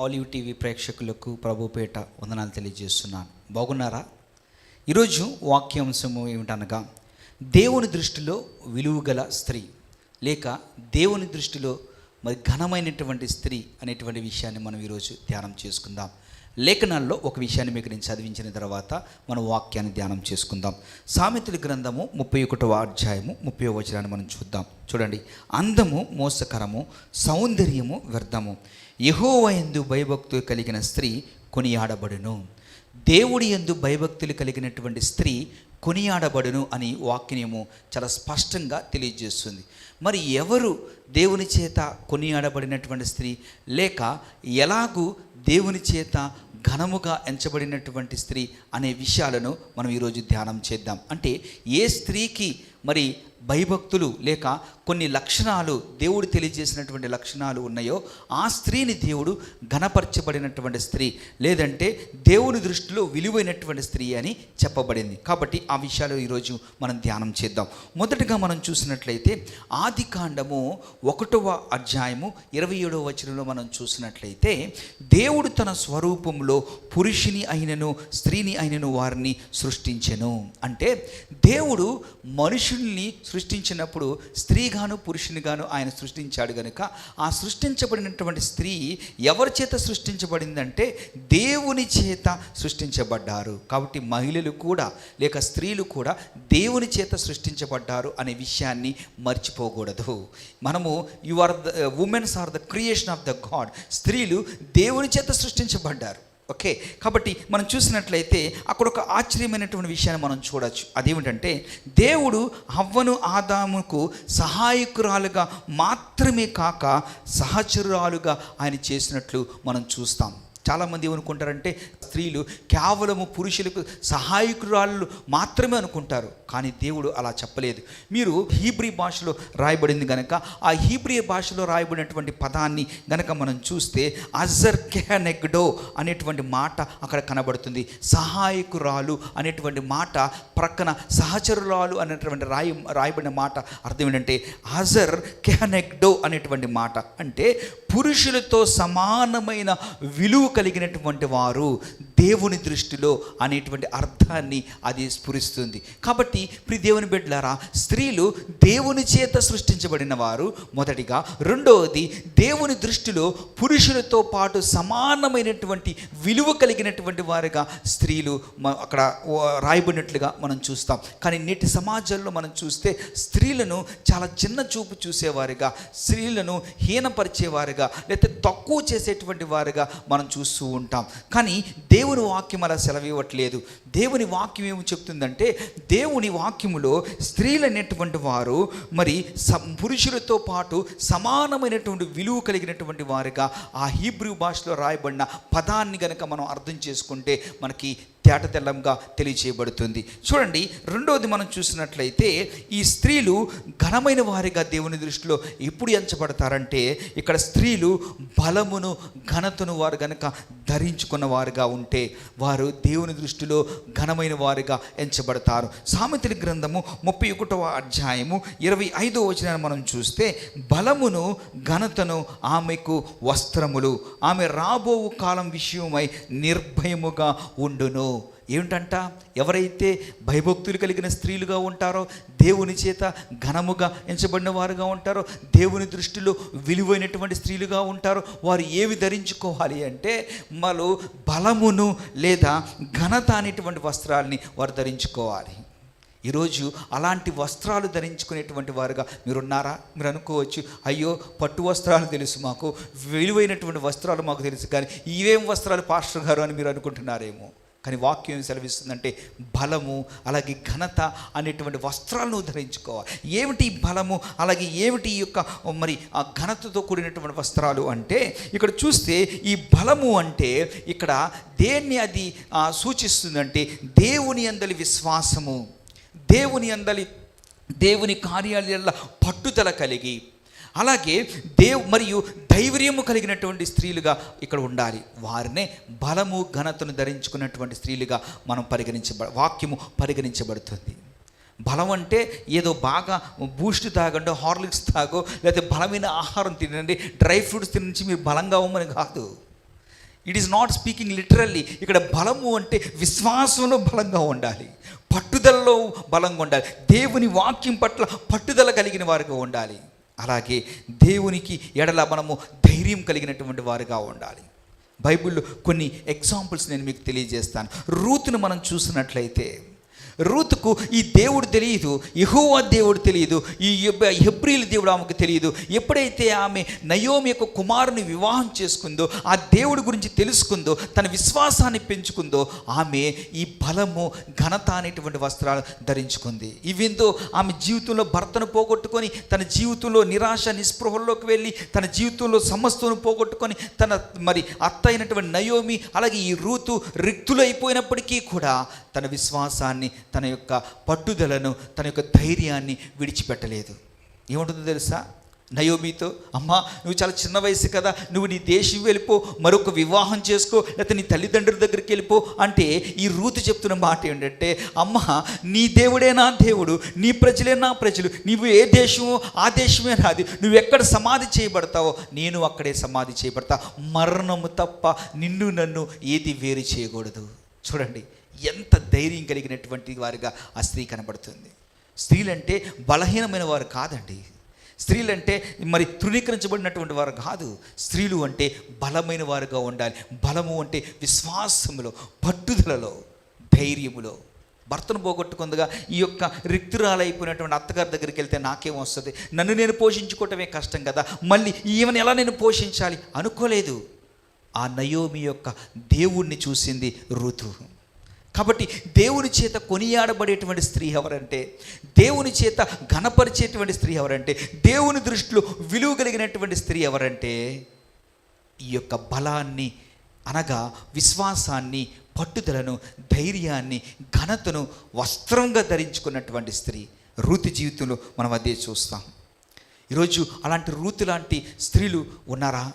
Olive TV ప్రేక్షకులకు ప్రభుపేట వందనాలు తెలియజేస్తున్నాను. బాగున్నారా? ఈరోజు వాక్యాంశము ఏమిటనగా, దేవుని దృష్టిలో విలువగల స్త్రీ లేక దేవుని దృష్టిలో మరి ఘనమైనటువంటి స్త్రీ అనేటువంటి విషయాన్ని మనం ఈరోజు ధ్యానం చేసుకుందాం. లేఖనాల్లో ఒక విషయాన్ని మీకు నేను చదివించిన తర్వాత మనం వాక్యాన్ని ధ్యానం చేసుకుందాం. సామెతల గ్రంథము 31వ అధ్యాయము 30వ వచనాన్ని మనం చూద్దాం. చూడండి, అందము మోసకరము, సౌందర్యము వ్యర్థము, యెహోవా యందు భయభక్తులు కలిగిన స్త్రీ కొనియాడబడును. దేవుడి యందు భయభక్తులు కలిగినటువంటి స్త్రీ కొనియాడబడును అని వాక్యము చాలా స్పష్టంగా తెలియజేస్తుంది. మరి ఎవరు దేవుని చేత కొనియాడబడినటువంటి స్త్రీ, లేక ఎలాగూ దేవుని చేత ఘనముగా ఎంచబడినటువంటి స్త్రీ అనే విషయాలను మనం ఈరోజు ధ్యానం చేద్దాం. అంటే ఏ స్త్రీకి మరి భయభక్తులు లేక కొన్ని లక్షణాలు దేవుడు తెలియజేసినటువంటి లక్షణాలు ఉన్నాయో ఆ స్త్రీని దేవుడు ఘనపరచబడినటువంటి స్త్రీ, లేదంటే దేవుని దృష్టిలో విలువైనటువంటి స్త్రీ అని చెప్పబడింది. కాబట్టి ఆ విషయాలు ఈరోజు మనం ధ్యానం చేద్దాం. మొదటగా మనం చూసినట్లయితే ఆదికాండము 1వ అధ్యాయము 27వ వచనంలో మనం చూసినట్లయితే, దేవుడు తన స్వరూపంలో పురుషుని అయినను స్త్రీని అయినను వారిని సృష్టించెను. అంటే దేవుడు మనుషుల్ని సృష్టించినప్పుడు స్త్రీగాను పురుషునిగాను ఆయన సృష్టించాడు కనుక ఆ సృష్టించబడినటువంటి స్త్రీ ఎవరి చేత సృష్టించబడిందంటే దేవుని చేత సృష్టించబడ్డారు. కాబట్టి మహిళలు కూడా లేక స్త్రీలు కూడా దేవుని చేత సృష్టించబడ్డారు అనే విషయాన్ని మర్చిపోకూడదు. మనము womens are the creation of the God. స్త్రీలు దేవుని చేత సృష్టించబడ్డారు. ఓకే, కాబట్టి మనం చూసినట్లయితే అక్కడ ఒక ఆశ్చర్యమైనటువంటి విషయాన్ని మనం చూడవచ్చు. అదేమిటంటే, దేవుడు హవ్వను ఆదాముకు సహాయకురాలుగా మాత్రమే కాక సహచరురాలుగా ఆయన చేసినట్లు మనం చూస్తాం. చాలామంది ఏమనుకుంటారంటే స్త్రీలు కేవలము పురుషులకు సహాయకురాళ్ళు మాత్రమే అనుకుంటారు. కానీ దేవుడు అలా చెప్పలేదు. మీరు హీబ్రీ భాషలో రాయబడింది కనుక ఆ హీబ్రీ భాషలో రాయబడినటువంటి పదాన్ని గనక మనం చూస్తే అజర్ కెహనెగ్డో అనేటువంటి మాట అక్కడ కనబడుతుంది. సహాయకురాలు అనేటువంటి మాట ప్రక్కన సహచరురాలు అనేటువంటి రాయబడిన మాట అర్థం ఏంటంటే అజర్ కెహనెగ్డో అనేటువంటి మాట. అంటే పురుషులతో సమానమైన విలువ కలిగినటువంటి వారు దేవుని దృష్టిలో అనేటువంటి అర్థాన్ని అది స్ఫురిస్తుంది. కాబట్టి ప్రియ దేవుని బిడ్డలారా, స్త్రీలు దేవుని చేత సృష్టించబడిన వారు మొదటిగా. రెండవది, దేవుని దృష్టిలో పురుషులతో పాటు సమానమైనటువంటి విలువ కలిగినటువంటి వారుగా స్త్రీలు అక్కడ రాయబడినట్లుగా మనం చూస్తాం. కానీ నేటి సమాజంలో మనం చూస్తే స్త్రీలను చాలా చిన్న చూపు చూసేవారుగా, స్త్రీలను హీనపరిచేవారుగా, లేకపోతే తక్కువ చేసేటువంటి వారుగా మనం చూస్తూ ఉంటాం. కానీ దేవుని వాక్యం అలా సెలవివ్వట్లేదు. దేవుని వాక్యం ఏమి చెప్తుందంటే, దేవుని వాక్యములో స్త్రీలు అనేటువంటి వారు మరి పురుషులతో పాటు సమానమైనటువంటి విలువ కలిగినటువంటి వారుగా ఆ హీబ్రూ భాషలో రాయబడిన పదాన్ని గనక మనం అర్థం చేసుకుంటే మనకి తేటతెల్లంగా తెలియచేయబడుతుంది. చూడండి, రెండవది మనం చూసినట్లయితే ఈ స్త్రీలు ఘనమైన వారిగా దేవుని దృష్టిలో ఎప్పుడు ఎంచబడతారంటే, ఇక్కడ స్త్రీలు బలమును ఘనతను వారు గనక ధరించుకున్న వారుగా ఉంటే వారు దేవుని దృష్టిలో ఘనమైన వారుగా ఎంచబడతారు. సామెతల గ్రంథము 31వ అధ్యాయము 25వ వచనాన్ని మనం చూస్తే, బలమును ఘనతను ఆమెకు వస్త్రములు, ఆమె రాబో కాలం విషయమై నిర్భయముగా ఉండును. ఏమిటంట, ఎవరైతే భయభక్తులు కలిగిన స్త్రీలుగా ఉంటారో, దేవుని చేత ఘనముగా ఎంచబడిన వారుగా ఉంటారో, దేవుని దృష్టిలో విలువైనటువంటి స్త్రీలుగా ఉంటారో, వారు ఏవి ధరించుకోవాలి అంటే వాళ్ళు బలమును లేదా ఘనత అనేటువంటి వస్త్రాలని వారు ధరించుకోవాలి. ఈరోజు అలాంటి వస్త్రాలు ధరించుకునేటువంటి వారుగా మీరున్నారా? మీరు అనుకోవచ్చు, అయ్యో పట్టు వస్త్రాలు తెలుసు మాకు, విలువైనటువంటి వస్త్రాలు మాకు తెలుసు, కానీ ఇవేం వస్త్రాలు పాస్టర్ గారు అని మీరు అనుకుంటున్నారేమో. కానీ వాక్యం ఏం సెలవిస్తుందంటే, బలము అలాగే ఘనత అనేటువంటి వస్త్రాలను ధరించుకోవాలి. ఏమిటి బలము, అలాగే ఏమిటి ఈ యొక్క మరి ఆ ఘనతతో కూడినటువంటి వస్త్రాలు అంటే, ఇక్కడ చూస్తే ఈ బలము అంటే ఇక్కడ దేన్ని అది సూచిస్తుందంటే, దేవుని యందలి విశ్వాసము, దేవుని కార్యాలయాల పట్టుదల కలిగి, అలాగే మరియు ధైర్యము కలిగినటువంటి స్త్రీలుగా ఇక్కడ ఉండాలి. వారినే బలము ఘనతను ధరించుకున్నటువంటి స్త్రీలుగా మనం వాక్యము పరిగణించబడుతుంది. బలం అంటే ఏదో బాగా బూస్ట్ తాగండో, హార్లిక్స్ తాగో, లేకపోతే బలమైన ఆహారం తినండి, డ్రై ఫ్రూట్స్ తినించి మీరు బలంగా అవ్వమని కాదు. It is not speaking literally. ఇక్కడ బలము అంటే విశ్వాసంలో బలంగా ఉండాలి, పట్టుదలలో బలంగా ఉండాలి, దేవుని వాక్యం పట్ల పట్టుదల కలిగిన వారుగా ఉండాలి. అలాగే దేవునికి ఎడల మనము ధైర్యం కలిగినటువంటి వారుగా ఉండాలి. బైబిల్లో కొన్ని ఎగ్జాంపుల్స్ నేను మీకు తెలియజేస్తాను. రూతును మనం చూసినట్లయితే, రూతుకు ఈ దేవుడు తెలియదు, యెహోవా దేవుడు తెలియదు, ఈ హెబ్రీల దేవుడు ఆమెకు తెలియదు. ఎప్పుడైతే ఆమె నయోమి యొక్క కుమారుని వివాహం చేసుకుందో, ఆ దేవుడి గురించి తెలుసుకుందో, తన విశ్వాసాన్ని పెంచుకుందో, ఆమె ఈ బలము ఘనత అనేటువంటి వస్త్రాలు ధరించుకుంది. ఇవేందో ఆమె జీవితంలో భర్తను పోగొట్టుకొని, తన జీవితంలో నిరాశ నిస్పృహల్లోకి వెళ్ళి, తన జీవితంలో సమస్తను పోగొట్టుకొని, తన అత్త అయినటువంటి నయోమి అలాగే ఈ రూతు రిక్తులైపోయినప్పటికీ కూడా తన విశ్వాసాన్ని, తన యొక్క పట్టుదలను, తన యొక్క ధైర్యాన్ని విడిచిపెట్టలేదు. ఏముంటుందో తెలుసా? నయోమితో, అమ్మా నువ్వు చాలా చిన్న వయసు కదా, నువ్వు నీ దేశం వెళ్ళిపో, మరొక వివాహం చేసుకో, లేకపోతే నీ తల్లిదండ్రుల దగ్గరికి వెళ్ళిపో అంటే, ఈ రూతు చెప్తున్న మాట ఏంటంటే, అమ్మ నీ దేవుడే నా దేవుడు, నీ ప్రజలే నా ప్రజలు, నీవు ఏ దేశమో ఆ దేశమే నాది, నువ్వు ఎక్కడ సమాధి చేయబడతావో నేను అక్కడే సమాధి చేయబడతా, మరణము తప్ప నిన్ను నన్ను ఏది వేరు చేయకూడదు. చూడండి ఎంత ధైర్యం కలిగినటువంటి వారిగా ఆ స్త్రీ కనబడుతుంది. స్త్రీలంటే బలహీనమైన వారు కాదండి, స్త్రీలంటే తృణీకరించబడినటువంటి వారు కాదు. స్త్రీలు అంటే బలమైన వారుగా ఉండాలి. బలము అంటే విశ్వాసములో, పట్టుదలలో, ధైర్యములో. భర్తను పోగొట్టుకుందిగా ఈ యొక్క రిక్తురాలైపోయినటువంటి అత్తగారి దగ్గరికి వెళ్తే నాకేం వస్తుంది, నన్ను నేను పోషించుకోవటమే కష్టం కదా, మళ్ళీ ఈమెను ఎలా నేను పోషించాలి అనుకోలేదు. ఆ నయోమి యొక్క దేవుణ్ణి చూసింది రూతు. కాబట్టి దేవుని చేత కొనియాడబడేటువంటి స్త్రీ ఎవరంటే, దేవుని చేత ఘనపరిచేటువంటి స్త్రీ ఎవరంటే, దేవుని దృష్టిలో విలువ కలిగినటువంటి స్త్రీ ఎవరంటే, ఈ యొక్క బలాన్ని అనగా విశ్వాసాన్ని, పట్టుదలను, ధైర్యాన్ని, ఘనతను వస్త్రంగా ధరించుకున్నటువంటి స్త్రీ రూతు జీవితంలో మనం అదే చూస్తాం. ఈరోజు అలాంటి రూతు లాంటి స్త్రీలు ఉన్నారా?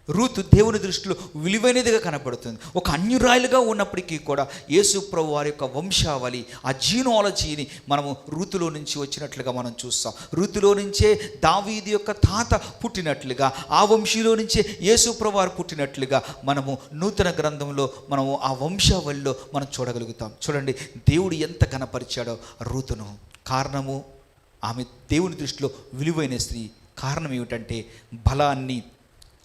రూతు దేవుని దృష్టిలో విలువైనదిగా కనపడుతుంది. ఒక అన్యురాయలుగా ఉన్నప్పటికీ కూడా యేసు ప్రభు వారి యొక్క వంశావళి, ఆ జీనాలజీని మనము రూతులో నుంచి వచ్చినట్లుగా మనం చూస్తాం. రూతులో నుంచే దావీదు యొక్క తాత పుట్టినట్లుగా, ఆ వంశీలో నుంచే యేసు ప్రభు వారు పుట్టినట్లుగా మనము నూతన గ్రంథంలో మనము ఆ వంశావళిలో మనం చూడగలుగుతాం. చూడండి దేవుడు ఎంత ఘనపరిచాడో రూతును. కారణము ఆమె దేవుని దృష్టిలో విలువైన స్త్రీ. కారణం ఏమిటంటే బలాన్ని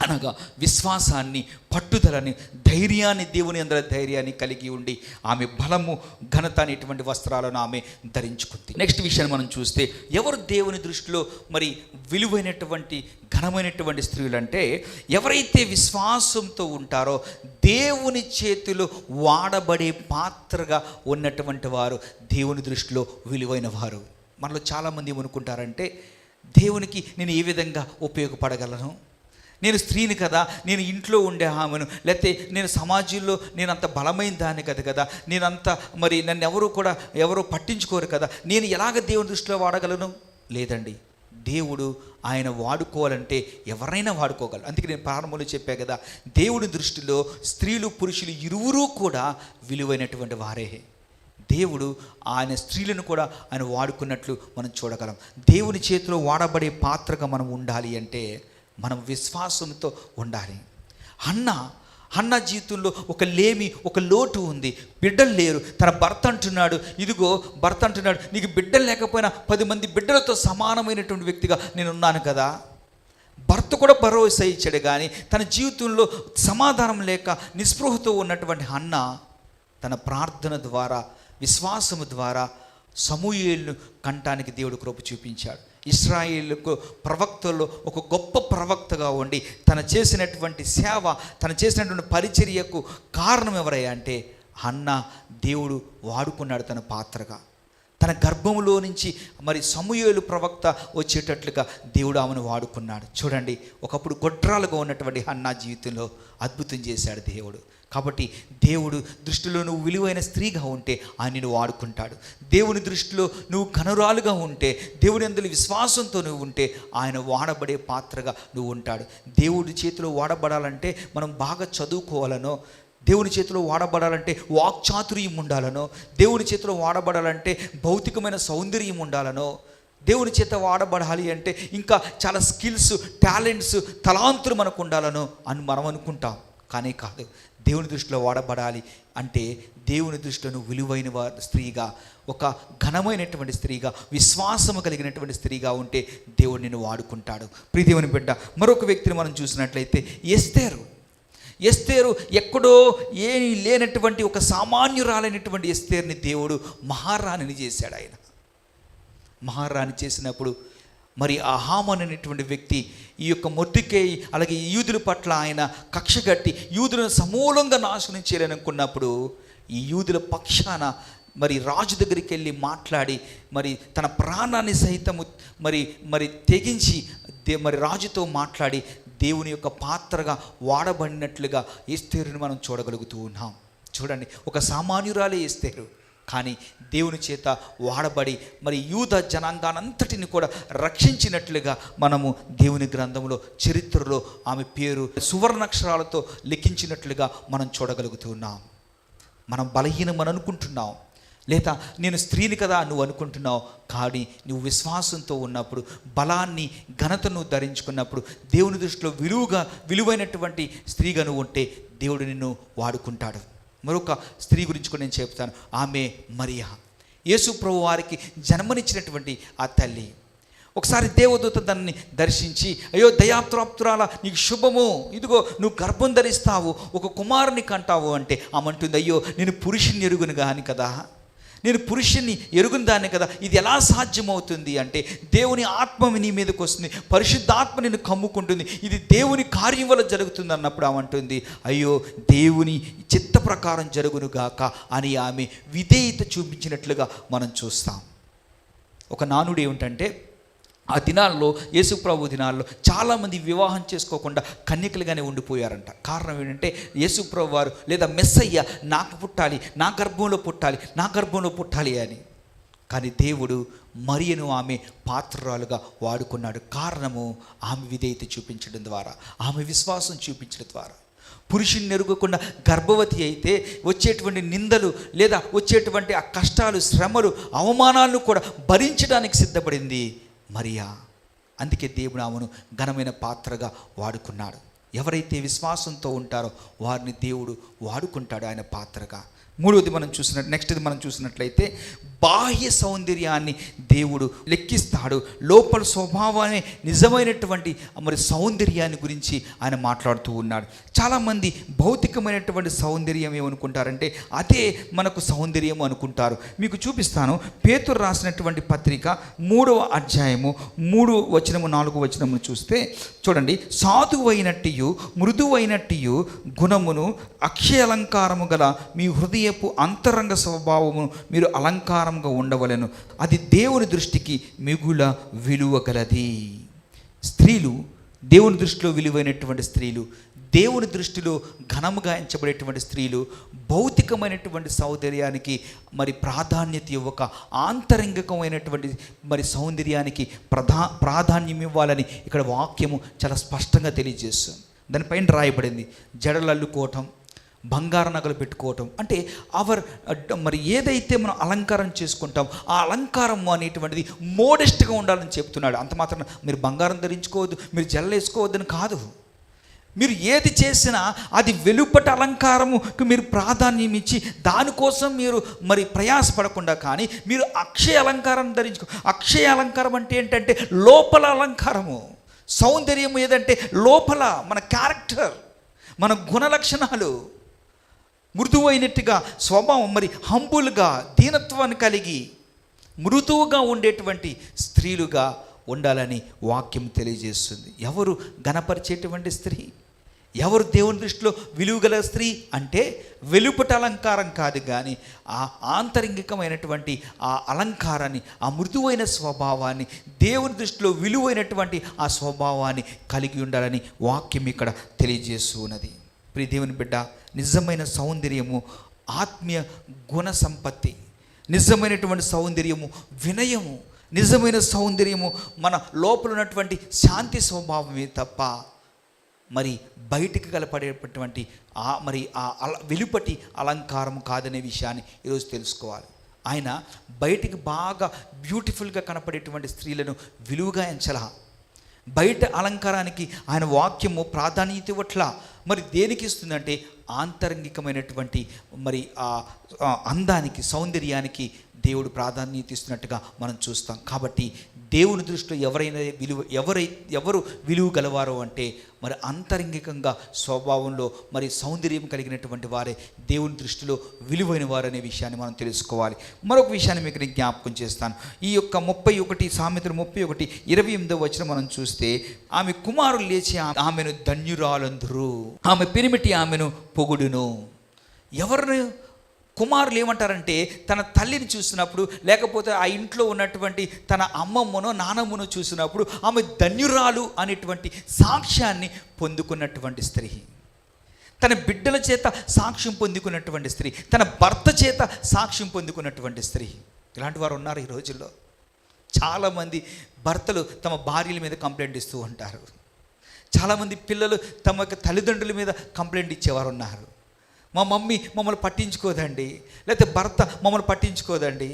అనగా విశ్వాసాన్ని, పట్టుదలని, ధైర్యాన్ని, దేవుని అందరి ధైర్యాన్ని కలిగి ఉండి ఆమె బలము, ఘనత అనేటువంటి వస్త్రాలను ఆమె ధరించుకుంది. నెక్స్ట్ విషయాన్ని మనం చూస్తే, ఎవరు దేవుని దృష్టిలో విలువైనటువంటి ఘనమైనటువంటి స్త్రీలు అంటే, ఎవరైతే విశ్వాసంతో ఉంటారో దేవుని చేతిలో వాడబడే పాత్రగా ఉన్నటువంటి వారు దేవుని దృష్టిలో విలువైన వారు. మనలో చాలామంది ఏమనుకుంటారంటే, దేవునికి నేను ఏ విధంగా ఉపయోగపడగలను, నేను స్త్రీని కదా, నేను ఇంట్లో ఉండే ఆమెను, లేకపోతే నేను సమాజంలో నేను అంత బలమైన దాన్ని కదా, నేనంత నన్ను ఎవరు పట్టించుకోరు కదా, నేను ఎలాగ దేవుని దృష్టిలో వాడగలను? లేదండి, దేవుడు ఆయన వాడుకోవాలంటే ఎవరైనా వాడుకోగలరు. అందుకే నేను ప్రారంభంలో చెప్పా కదా, దేవుని దృష్టిలో స్త్రీలు పురుషులు ఇరువురూ కూడా విలువైనటువంటి వారే. దేవుడు ఆయన స్త్రీలను కూడా ఆయన వాడుకున్నట్లు మనం చూడగలం. దేవుని చేతిలో వాడబడే పాత్రగా మనం ఉండాలి అంటే మనం విశ్వాసంతో ఉండాలి. హన్నా జీవితంలో ఒక లేమి, ఒక లోటు ఉంది. బిడ్డలు లేరు. తన భర్త అంటున్నాడు, ఇదిగో భర్త అంటున్నాడు, నీకు బిడ్డలు లేకపోయినా 10 మంది బిడ్డలతో సమానమైనటువంటి వ్యక్తిగా నేనున్నాను కదా. భర్త కూడా భరోసా ఇచ్చాడు, కానీ తన జీవితంలో సమాధానం లేక నిస్పృహతో ఉన్నటువంటి హన్నా తన ప్రార్థన ద్వారా, విశ్వాసము ద్వారా సమూయేలును కంటానికి దేవుడు కృప చూపించాడు. ఇశ్రాయేలుకు ప్రవక్తల్లో ఒక గొప్ప ప్రవక్తగా ఉండి తన చేసినటువంటి సేవ, తను చేసినటువంటి పరిచర్యకు కారణం ఎవరయ్యా అంటే హన్నా. దేవుడు వాడుకున్నాడు తన పాత్రగా. తన గర్భంలో నుంచి సమూయేలు ప్రవక్త వచ్చేటట్లుగా దేవుడు ఆమెను వాడుకున్నాడు. చూడండి, ఒకప్పుడు గొడ్రాలుగా ఉన్నటువంటి హన్నా జీవితంలో అద్భుతం చేశాడు దేవుడు. కాబట్టి దేవుడు దృష్టిలో నువ్వు విలువైన స్త్రీగా ఉంటే ఆయన నిన్ను వాడుకుంటాడు. దేవుని దృష్టిలో నువ్వు కనురాలుగా ఉంటే, దేవుని అందులో విశ్వాసంతో నువ్వు ఉంటే ఆయన వాడబడే పాత్రగా నువ్వు ఉంటాడు. దేవుడి చేతిలో వాడబడాలంటే మనం బాగా చదువుకోవాలనో, దేవుని చేతిలో వాడబడాలంటే వాక్చాతుర్యం ఉండాలనో, దేవుని చేతిలో వాడబడాలంటే భౌతికమైన సౌందర్యం ఉండాలనో, దేవుని చేత వాడబడాలి అంటే ఇంకా చాలా స్కిల్స్, టాలెంట్స్, తలాంతులు మనకు ఉండాలనో అని మనం అనుకుంటాం. కానీ కాదు. దేవుని దృష్టిలో వాడబడాలి అంటే దేవుని దృష్టిలో విలువైన స్త్రీగా, ఒక ఘనమైనటువంటి స్త్రీగా, విశ్వాసము కలిగినటువంటి స్త్రీగా ఉంటే దేవుడు నిన్ను వాడుకుంటాడు. ప్రియ దేవుని బిడ్డ, మరొక వ్యక్తిని మనం చూసినట్లయితే ఎస్తేరు ఎక్కడో ఏమీ లేనటువంటి ఒక సామాన్యురాలైనటువంటి ఎస్తేరుని దేవుడు మహారాణిని చేశాడు. ఆయన మహారాణి చేసినప్పుడు మరి ఆ హామాన్ అనేటువంటి వ్యక్తి ఈ యొక్క మొర్దెకై అలాగే యూదుల పట్ల ఆయన కక్ష కట్టి యూదులను సమూలంగా నాశనం చేయాలనుకున్నప్పుడు ఈ యూదుల పక్షాన మరి రాజు దగ్గరికి వెళ్ళి మాట్లాడి మరి తన ప్రాణాన్ని సహితము మరి తెగించి మరి రాజుతో మాట్లాడి దేవుని యొక్క పాత్రగా వాడబడినట్లుగా ఎస్తేరుని మనం చూడగలుగుతూ ఉన్నాం. చూడండి, ఒక సామాన్యురాలే ఎస్తేరు, కానీ దేవుని చేత వాడబడి మరి యూద జనాంగానంతటిని కూడా రక్షించినట్లుగా మనము దేవుని గ్రంథంలో చరిత్రలో ఆమె పేరు సువర్ణాక్షరాలతో లిఖించినట్లుగా మనం చూడగలుగుతున్నాం. మనం బలహీనమని అనుకుంటున్నాం, లేదా నేను స్త్రీని కదా నువ్వు అనుకుంటున్నావు, కానీ నువ్వు విశ్వాసంతో ఉన్నప్పుడు, బలాన్ని ఘనతను ధరించుకున్నప్పుడు, దేవుని దృష్టిలో విలువైనటువంటి స్త్రీగా నువ్వు ఉంటే దేవుడు నిన్ను వాడుకుంటాడు. మరొక స్త్రీ గురించి కూడా నేను చెప్తాను. ఆమె మరియా, యేసు ప్రభు వారికి జన్మనిచ్చినటువంటి ఆ తల్లి. ఒకసారి దేవదూత దాన్ని దర్శించి, అయ్యో దయాప్రాప్తురాలా, నీకు శుభము, ఇదిగో నువ్వు గర్భం ధరిస్తావు, ఒక కుమారుని కంటావు అంటే ఆమె అంటుంది, అయ్యో నేను పురుషుని ఎరుగును గాని కదా, నేను పురుషుని ఎరుగుని దాన్ని కదా, ఇది ఎలా సాధ్యమవుతుంది అంటే దేవుని ఆత్మ నీ మీదకి వస్తుంది, పరిశుద్ధాత్మ నిన్ను కమ్ముకుంటుంది, ఇది దేవుని కార్యం వల్ల జరుగుతుంది అన్నప్పుడు ఆమె అంటుంది, అయ్యో దేవుని చిత్త ప్రకారం జరుగునుగాక అని ఆమె విధేయత చూపించినట్లుగా మనం చూస్తాం. ఒక నానుడు ఏమిటంటే, ఆ దినాల్లో, యేసు ప్రభు దినాల్లో చాలామంది వివాహం చేసుకోకుండా కన్యకలుగానే ఉండిపోయారంట. కారణం ఏంటంటే యేసు ప్రభు వారు లేదా మెస్సయ్య నాకు పుట్టాలి, నా గర్భంలో పుట్టాలి అని. కానీ దేవుడు మరియను ఆమె పాత్రరాలుగా వాడుకున్నాడు. కారణము ఆమె విధేయత చూపించడం ద్వారా, ఆమె విశ్వాసం చూపించడం ద్వారా. పురుషుని ఎరుగకుండా గర్భవతి అయితే వచ్చేటువంటి నిందలు లేదా వచ్చేటువంటి ఆ కష్టాలు, శ్రమలు, అవమానాలను కూడా భరించడానికి సిద్ధపడింది మరియా. అందుకే దేవుడు ఆమెను ఘనమైన పాత్రగా వాడుకున్నాడు. ఎవరైతే విశ్వాసంతో ఉంటారో వారిని దేవుడు వాడుకుంటాడు ఆయన పాత్రగా. మూడవది మనం చూసినట్లయితే బాహ్య సౌందర్యాన్ని దేవుడు లెక్కిస్తాడు, లోపల స్వభావాన్ని, నిజమైనటువంటి మరి సౌందర్యాన్ని గురించి ఆయన మాట్లాడుతూ ఉన్నాడు. చాలామంది భౌతికమైనటువంటి సౌందర్యం ఏమనుకుంటారంటే అదే మనకు సౌందర్యం అనుకుంటారు. మీకు చూపిస్తాను. పేతురు రాసినటువంటి పత్రిక 3వ అధ్యాయము 3-4 చూస్తే చూడండి, సాధువైనట్టు మృదువైనట్టు గుణమును అక్షయాలంకారము గల మీ హృదయపు అంతరంగ స్వభావము మీరు అలంకారంగా ఉండవలెను, అది దేవుని దృష్టికి మిగుల విలువ గలది. స్త్రీలు దేవుని దృష్టిలో విలువైనటువంటి స్త్రీలు, దేవుని దృష్టిలో ఘనముగా ఎంచబడేటువంటి స్త్రీలు భౌతికమైనటువంటి సౌందర్యానికి మరి ప్రాధాన్యత ఇవ్వక ఆంతరంగికమైనటువంటి మరి సౌందర్యానికి ప్రాధాన్యం ఇవ్వాలని ఇక్కడ వాక్యము చాలా స్పష్టంగా తెలియజేస్తుంది. దానిపైన రాయబడింది, జడలు అల్లుకోవటం, బంగారు నగలు పెట్టుకోవటం, అంటే మరి ఏదైతే మనం అలంకారం చేసుకుంటాం ఆ అలంకారం అనేటువంటిది మోడెస్ట్గా ఉండాలని చెప్తున్నాడు. అంత మాత్రం మీరు బంగారం ధరించుకోవద్దు, మీరు జడలు వేసుకోవద్దని కాదు. మీరు ఏది చేసినా అది వెలుపట అలంకారముకు మీరు ప్రాధాన్యం ఇచ్చి దానికోసం మీరు మరి ప్రయాసపడకుండా, కానీ మీరు అక్షయ అలంకారం అక్షయ అలంకారం అంటే ఏంటంటే లోపల అలంకారము. సౌందర్యం ఏదంటే లోపల మన క్యారెక్టర్, మన గుణ లక్షణాలు, మృదువైనట్టుగా స్వభావం, మరి హంబుల్గా దీనత్వాన్ని కలిగి మృదువుగా ఉండేటువంటి స్త్రీలుగా ఉండాలని వాక్యం తెలియజేస్తుంది. ఎవరు గణపరిచేటువంటి స్త్రీ, ఎవరు దేవుని దృష్టిలో విలువగల స్త్రీ అంటే వెలుపట అలంకారం కాదు, కానీ ఆ ఆంతరంగికమైనటువంటి ఆ అలంకారాన్ని, ఆ మృదువైన స్వభావాన్ని, దేవుని దృష్టిలో విలువైనటువంటి ఆ స్వభావాన్ని కలిగి ఉండాలని వాక్యం ఇక్కడ తెలియజేస్తూ ఉన్నది. ప్రియ దేవుని బిడ్డ, నిజమైన సౌందర్యము ఆత్మీయ గుణ సంపత్తి, నిజమైనటువంటి సౌందర్యము వినయము, నిజమైన సౌందర్యము మన లోపల ఉన్నటువంటి శాంతి స్వభావమే తప్ప మరి బయటికి కలపడేటటువంటి వెలుపటి అలంకారం కాదనే విషయాన్ని ఈరోజు తెలుసుకోవాలి. ఆయన బయటికి బాగా బ్యూటిఫుల్గా కనపడేటువంటి స్త్రీలను విలువగా ఎంచలా, బయట అలంకారానికి ఆయన వాక్యము ప్రాధాన్యత ఇవ్వట్లా. మరి దేనికి ఇస్తుందంటే ఆంతరంగికమైనటువంటి మరి ఆ అందానికి, సౌందర్యానికి దేవుడు ప్రాధాన్యత ఇస్తున్నట్టుగా మనం చూస్తాం. కాబట్టి దేవుని దృష్టిలో ఎవరు విలువ గలవారో అంటే మరి అంతరంగికంగా స్వభావంలో మరి సౌందర్యం కలిగినటువంటి వారే దేవుని దృష్టిలో విలువైన వారు అనే విషయాన్ని మనం తెలుసుకోవాలి. మరొక విషయాన్ని మీకు నేను జ్ఞాపకం చేస్తాను. ఈ యొక్క 31 సామెతలు 31:28 మనం చూస్తే, ఆమె కుమారులు లేచి ఆమెను ధన్యురాలందురు, ఆమె పెనిమిటి ఆమెను పొగుడును. ఎవరు కుమారులు ఏమంటారంటే, తన తల్లిని చూసినప్పుడు, లేకపోతే ఆ ఇంట్లో ఉన్నటువంటి తన అమ్మమ్మనో నానమ్మనో చూసినప్పుడు ఆమె ధన్యురాలు అనేటువంటి సాక్ష్యాన్ని పొందుకున్నటువంటి స్త్రీ, తన బిడ్డల చేత సాక్ష్యం పొందుకున్నటువంటి స్త్రీ, తన భర్త చేత సాక్ష్యం పొందుకున్నటువంటి స్త్రీ. ఇలాంటి వారు ఉన్నారు ఈ రోజుల్లో. చాలామంది భర్తలు తమ భార్యల మీద కంప్లైంట్ ఇస్తూ ఉంటారు. చాలామంది పిల్లలు తమ యొక్క తల్లిదండ్రుల మీద కంప్లైంట్ ఇచ్చేవారు ఉన్నారు. మా మమ్మీ మమ్మల్ని పట్టించుకోదండి, లేకపోతే భర్త మమ్మల్ని పట్టించుకోదండి,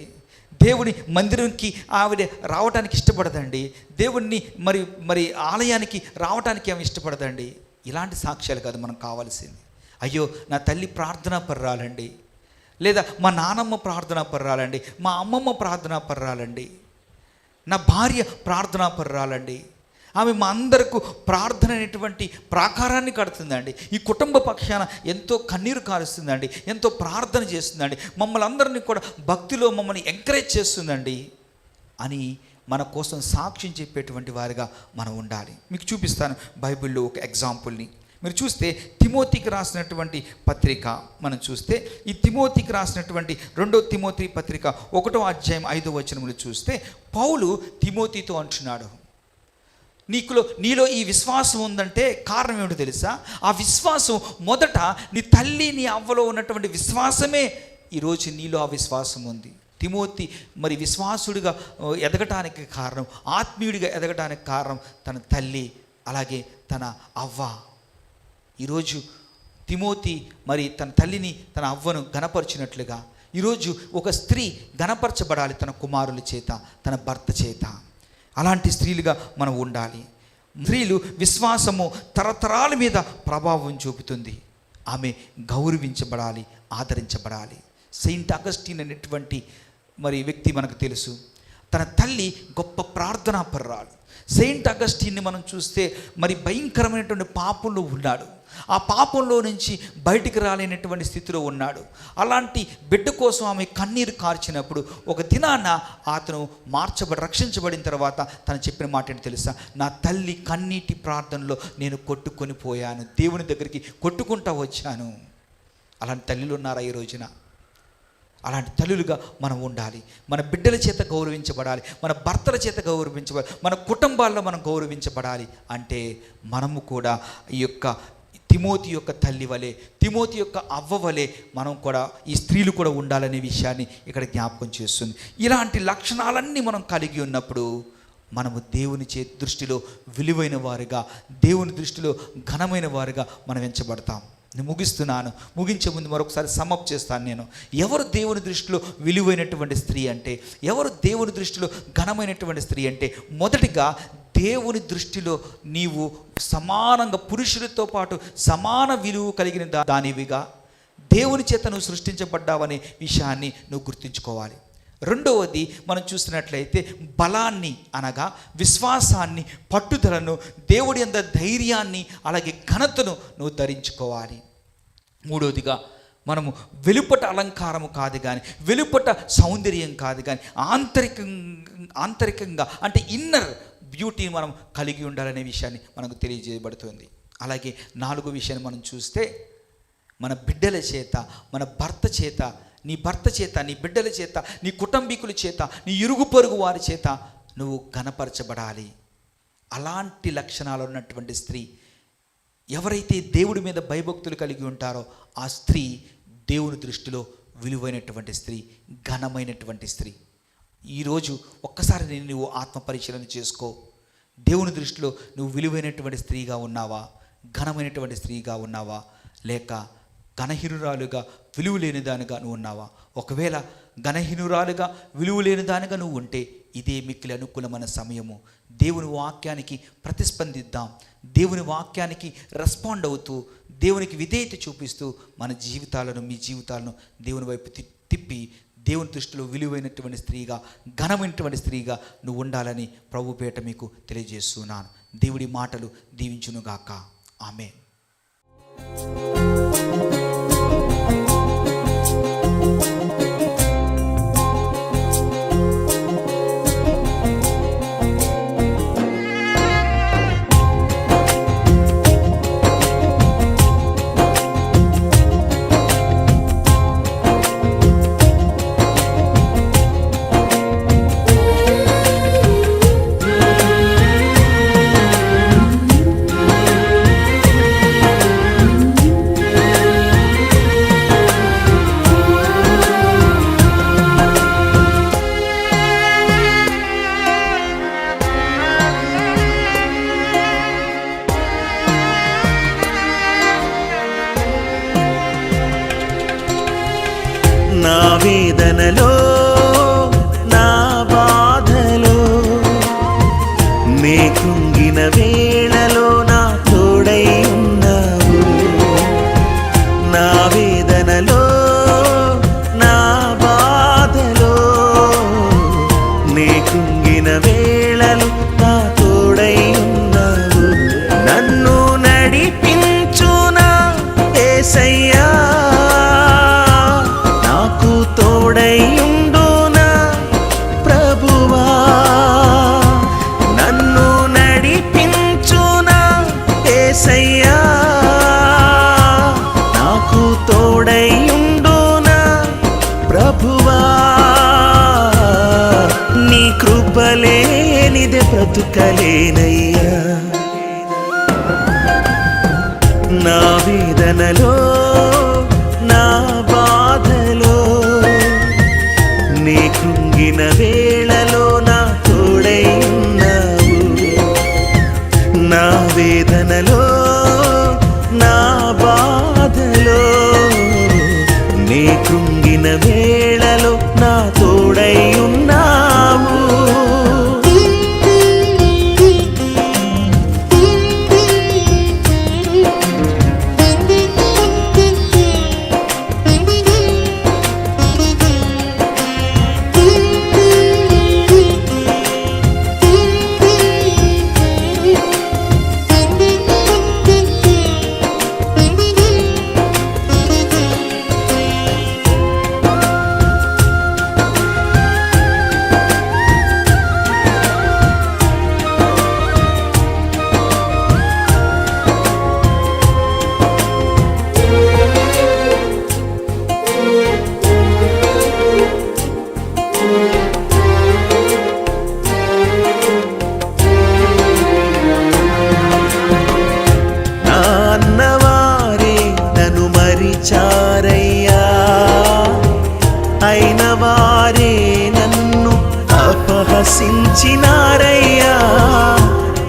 దేవుని మందిరంకి ఆవిడ రావడానికి ఇష్టపడదండి, దేవుణ్ణి మరి ఆలయానికి రావడానికి ఆమె ఇష్టపడదండి. ఇలాంటి సాక్ష్యాలు కాదు మనకు కావాల్సింది. అయ్యో నా తల్లి ప్రార్థనా పర్రాలండి, లేదా మా నానమ్మ ప్రార్థనా పర్రాలండి, మా అమ్మమ్మ ప్రార్థనా పర్రాలండి, నా భార్య ప్రార్థనా పర్రాలండి, ఆమె మా అందరకు ప్రార్థన అనేటువంటి ప్రాకారాన్ని కడుతుందండి, ఈ కుటుంబ పక్షాన ఎంతో కన్నీరు కారుస్తుందండి, ఎంతో ప్రార్థన చేస్తుందండి, మమ్మల్ని అందరినీ కూడా భక్తిలో మమ్మల్ని ఎంకరేజ్ చేస్తుందండి అని మన కోసం సాక్ష్యం చెప్పేటువంటి వారిగా మనం ఉండాలి. మీకు చూపిస్తాను బైబిల్లో ఒక ఎగ్జాంపుల్ని. మీరు చూస్తే తిమోతికి రాసినటువంటి పత్రిక మనం చూస్తే, ఈ తిమోతికి రాసినటువంటి 2 తిమోతి పత్రిక 1వ అధ్యాయం 5వ వచనములు చూస్తే, పౌలు తిమోతితో అంటున్నాడు, నీలో ఈ విశ్వాసం ఉందంటే కారణం ఏమిటో తెలుసా? ఆ విశ్వాసం మొదట నీ తల్లి నీ అవ్వలో ఉన్నటువంటి విశ్వాసమే ఈరోజు నీలో ఆ విశ్వాసం ఉంది. తిమోతి మరి విశ్వాసుడిగా ఎదగటానికి కారణం, ఆత్మీయుడిగా ఎదగటానికి కారణం తన తల్లి, అలాగే తన అవ్వ. ఈరోజు తిమోతి మరి తన తల్లిని, తన అవ్వను గణపరిచినట్లుగా ఈరోజు ఒక స్త్రీ గణపరచబడాలి తన కుమారుల చేత, తన భర్త చేత. అలాంటి స్త్రీలుగా మనం ఉండాలి. స్త్రీలు విశ్వాసము తరతరాల మీద ప్రభావం చూపుతుంది. ఆమె గౌరవించబడాలి, ఆదరించబడాలి. సెయింట్ అగస్టిన్ అనేటువంటి మరి వ్యక్తి మనకు తెలుసు. తన తల్లి గొప్ప ప్రార్థనా పర్రాలు. సెయింట్ అగస్టిన్ని మనం చూస్తే మరి భయంకరమైనటువంటి పాపంలో ఉన్నాడు. ఆ పాపంలో నుంచి బయటికి రాలేనటువంటి స్థితిలో ఉన్నాడు. అలాంటి బిడ్డ కోసం ఆమె కన్నీరు కార్చినప్పుడు ఒక దినాన అతను రక్షించబడిన తర్వాత తను చెప్పిన మాట ఏంటి తెలుసా? నా తల్లి కన్నీటి ప్రార్థనలో నేను కొట్టుకొని పోయాను, దేవుని దగ్గరికి కొట్టుకుంటా వచ్చాను. అలాంటి తల్లులు ఉన్నారా ఈ రోజున? అలాంటి తల్లులుగా మనం ఉండాలి. మన బిడ్డల చేత గౌరవించబడాలి, మన భర్తల చేత గౌరవించబడాలి, మన కుటుంబాల్లో మనం గౌరవించబడాలి. అంటే మనము కూడా ఈ యొక్క తిమోతి యొక్క తల్లి వలె, తిమోతి యొక్క అవ్వ వలె మనం కూడా, ఈ స్త్రీలు కూడా ఉండాలనే విషయాన్ని ఇక్కడ జ్ఞాపకం చేస్తుంది. ఇలాంటి లక్షణాలన్నీ మనం కలిగి ఉన్నప్పుడు మనము దేవుని దృష్టిలో విలువైన వారుగా, దేవుని దృష్టిలో ఘనమైన వారుగా మనం ఎంచబడతాం. నేను ముగిస్తున్నాను. ముగించే ముందు మరొకసారి సమ్అప్ చేస్తాను. నేను ఎవరు దేవుని దృష్టిలో విలువైనటువంటి స్త్రీ అంటే, ఎవరు దేవుని దృష్టిలో ఘనమైనటువంటి స్త్రీ అంటే, మొదటిగా దేవుని దృష్టిలో నీవు సమానంగా పురుషులతో పాటు సమాన విలువ కలిగిన దానివిగా దేవుని చేత నువ్వు సృష్టించబడ్డావనే విషయాన్ని నువ్వు గుర్తుంచుకోవాలి. రెండవది మనం చూసినట్లయితే బలాన్ని అనగా విశ్వాసాన్ని, పట్టుదలను, దేవుడి యందు ధైర్యాన్ని, అలాగే ఘనతను నువ్వు ధరించుకోవాలి. మూడవదిగా మనము వెలుపట అలంకారము కాదు కానీ, వెలుపట సౌందర్యం కాదు కానీ, ఆంతరికంగా అంటే ఇన్నర్ బ్యూటీని మనం కలిగి ఉండాలనే విషయాన్ని మనకు తెలియజేయబడుతుంది. అలాగే 4వ విషయాన్ని మనం చూస్తే, మన బిడ్డల చేత, మన భర్త చేత, నీ భర్త చేత, నీ బిడ్డల చేత, నీ కుటుంబీకుల చేత, నీ ఇరుగు పొరుగు వారి చేత నువ్వు ఘనపరచబడాలి. అలాంటి లక్షణాలు ఉన్నటువంటి స్త్రీ, ఎవరైతే దేవుడి మీద భయభక్తులు కలిగి ఉంటారో ఆ స్త్రీ దేవుని దృష్టిలో విలువైనటువంటి స్త్రీ, ఘనమైనటువంటి స్త్రీ. ఈరోజు ఒక్కసారి నువ్వు ఆత్మ పరిశీలన చేసుకో. దేవుని దృష్టిలో నువ్వు విలువైనటువంటి స్త్రీగా ఉన్నావా? ఘనమైనటువంటి స్త్రీగా ఉన్నావా? లేక ఘనహీనురాలుగా, విలువ లేని దానిగా నువ్వు ఉన్నావా? ఒకవేళ ఘనహీనురాలుగా, విలువ లేని దానిగా నువ్వు ఉంటే ఇదే మిక్కిలి అనుకూలమైన సమయము. దేవుని వాక్యానికి ప్రతిస్పందిద్దాం. దేవుని వాక్యానికి రెస్పాండ్ అవుతూ, దేవునికి విధేయత చూపిస్తూ మన జీవితాలను, మీ జీవితాలను దేవుని వైపు తిప్పి దేవుని దృష్టిలో విలువైనటువంటి స్త్రీగా, ఘనమైనటువంటి స్త్రీగా నువ్వు ఉండాలని ప్రభుపేట మీకు తెలియజేస్తున్నాను. దేవుడి మాటలు దీవించునుగాక. ఆమేన్. నా వేదనలో, నా బాధలో, నే కృంగిన వేళలో నా తోడై ఉన్నావు. నా వేదనలో, నా బాధలో, నే కృంగిన వేళలో నా తోడై ఉన్నావు. నన్ను నడిపించునా యేసయ్యా, తోడైయుండునా ప్రభువా. నన్ను నడిపించునా యేసయ్యా, నాకు తోడైయుండునా ప్రభువా. నీ కృపలేనిదే బ్రతుకలేనయ్యా. నా వేదనలో, నా బాధలో, నే కృంగిన వేళలో నా తోడై ఉన్నావు. నా వేదనలో, నా బాధలో, నే కృంగిన వేళలో నా తోడై ఉన్నావు. చారయ్యా, అయిన వారే నన్ను అపహసించినారయ్యా.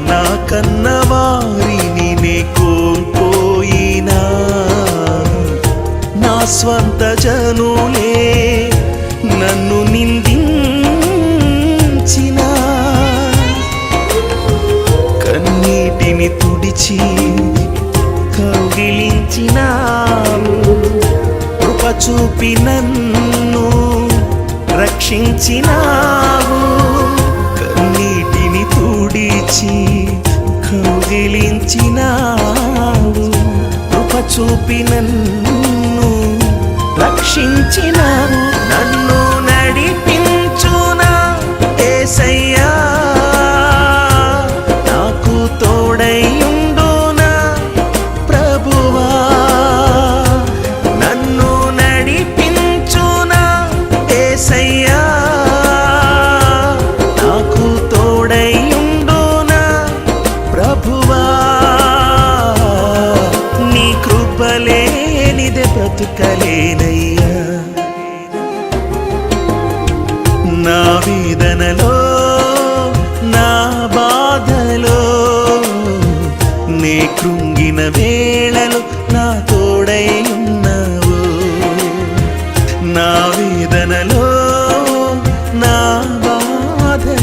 నా కన్న వారిని నే కోల్పోయినా, నా స్వంత జనులే నన్ను నిందించినా, కన్నీటిని తుడిచి కౌగిలించినావు. కృప చూపి నన్ను రక్షించినావు. కన్నీటిని తుడిచి కౌగిలించినావు. కృప చూపి నన్ను రక్షించినావు. నన్ను నడిపించునా యేసయ్యా, నాకు తోడై బ్రతుకలేనయ్యా. నా వేదనలో, నా బాధలో, నే కృంగిన వేళలో నా తోడై ఉన్నావు. నా వేదనలో, నా బాధలో,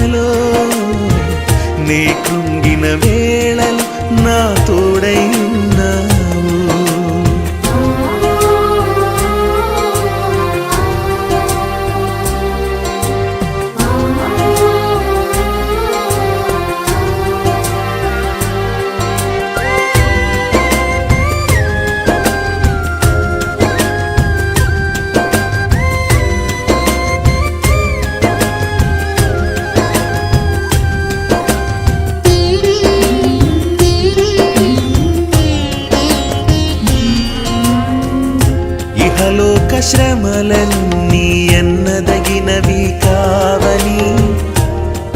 శ్రమలన్నీ ఎన్నదగినవి కావని,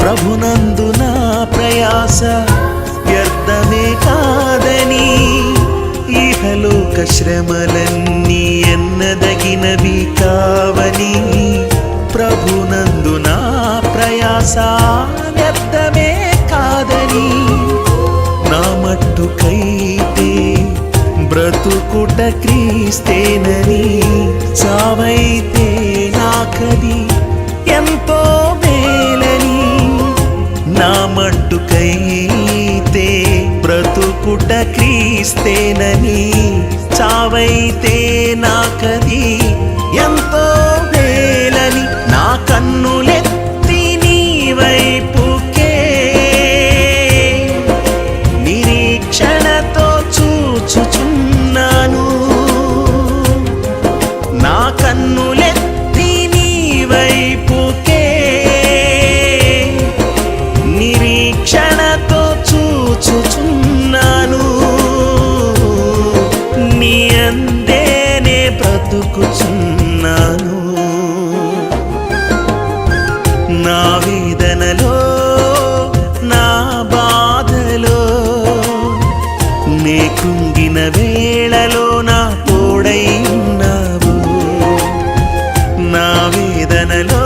ప్రభునందు నా ప్రయాస వ్యర్థమే కాదని, ఇహలోక శ్రమలన్నీ ఎన్నదగినవి కావని, ప్రభునందు నా ప్రయాస వ్యర్థమే కాదని, నా మట్టుకైతే బ్రతుకుట క్రీస్తేనని, చావైతే నాకది ఎంతో మేలని, నా మట్టుకైతే బ్రతుకుట క్రీస్తేనని, చావైతే నాకది ఎంతో మేలని, నా కన్నులెత్తి నీ వైపుకే నిరీక్షణతో చూచుచున్నాను, నా కన్నులెత్తి నీ వైపుకే నిరీక్షణతో చూచుచున్నాను, నీ అందేనే బ్రతుకుచున్నాను. నా వేదనలో నా బాధలో నే కృంగిన వేళలో నా తోడై ఉన్నావు, నా వేదనలో